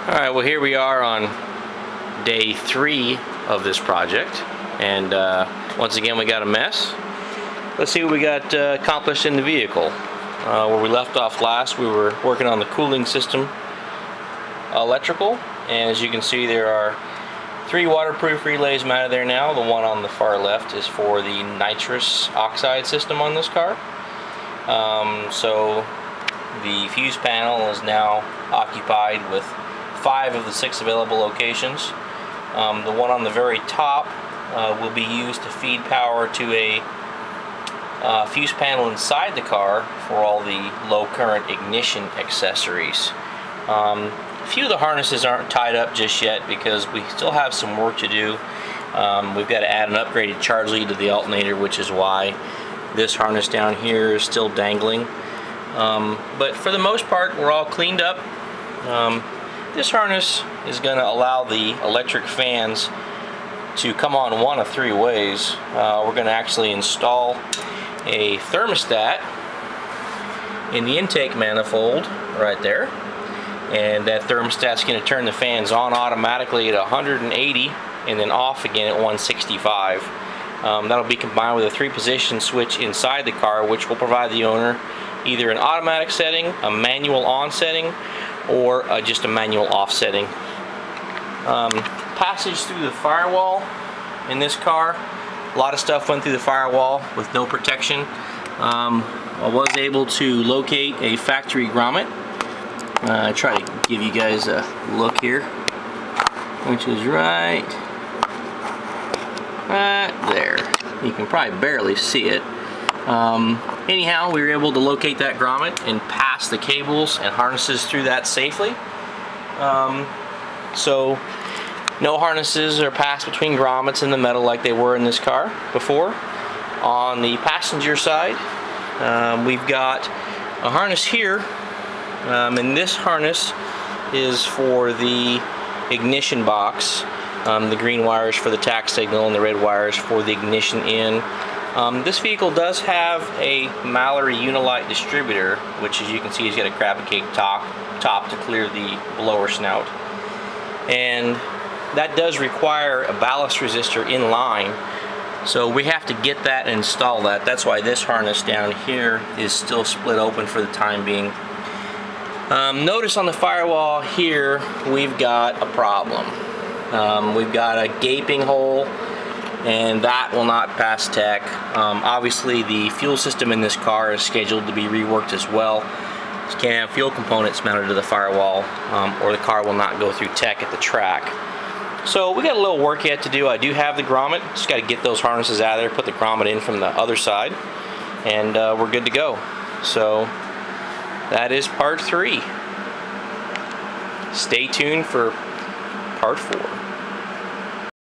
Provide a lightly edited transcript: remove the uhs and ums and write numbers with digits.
Alright, well here we are on day 3 of this project, and once again we got a mess. Let's see what we got accomplished in the vehicle. Where we left off last, we were working on the cooling system electrical, and as you can see there are 3 waterproof relays mounted there now. The one on the far left is for the nitrous oxide system on this car. So the fuse panel is now occupied with 5 of the 6 available locations. The one on the very top will be used to feed power to a fuse panel inside the car for all the low current ignition accessories. A few of the harnesses aren't tied up just yet because we still have some work to do. We've got to add an upgraded charge lead to the alternator, which is why this harness down here is still dangling. But for the most part, we're all cleaned up. This harness is going to allow the electric fans to come on one of 3 ways. We're going to actually install a thermostat in the intake manifold right there, and that thermostat's going to turn the fans on automatically at 180 and then off again at 165. That'll be combined with a 3-position switch inside the car, which will provide the owner either an automatic setting, a manual on setting, or just a manual off setting. Passage through the firewall in this car, a lot of stuff went through the firewall with no protection. I was able to locate a factory grommet. I try to give you guys a look here, which is right there. You can probably barely see it. Anyhow, we were able to locate that grommet and pass the cables and harnesses through that safely. So no harnesses are passed between grommets and the metal like they were in this car before. On the passenger side, we've got a harness here, and this harness is for the ignition box. The green wires for the tack signal and the red wires for the ignition in. This vehicle does have a Mallory Unilite distributor, which as you can see has got a crab cake top to clear the blower snout. And that does require a ballast resistor in line, so we have to get that and install that. That's why this harness down here is still split open for the time being. Notice on the firewall here we've got a problem. We've got a gaping hole, and that will not pass tech. Obviously the fuel system in this car is scheduled to be reworked as well. You can't have fuel components mounted to the firewall, or the car will not go through tech at the track. So we got a little work yet to do. I do have the grommet, just got to get those harnesses out of there, put the grommet in from the other side, and we're good to go. So that is part 3. Stay tuned for part 4.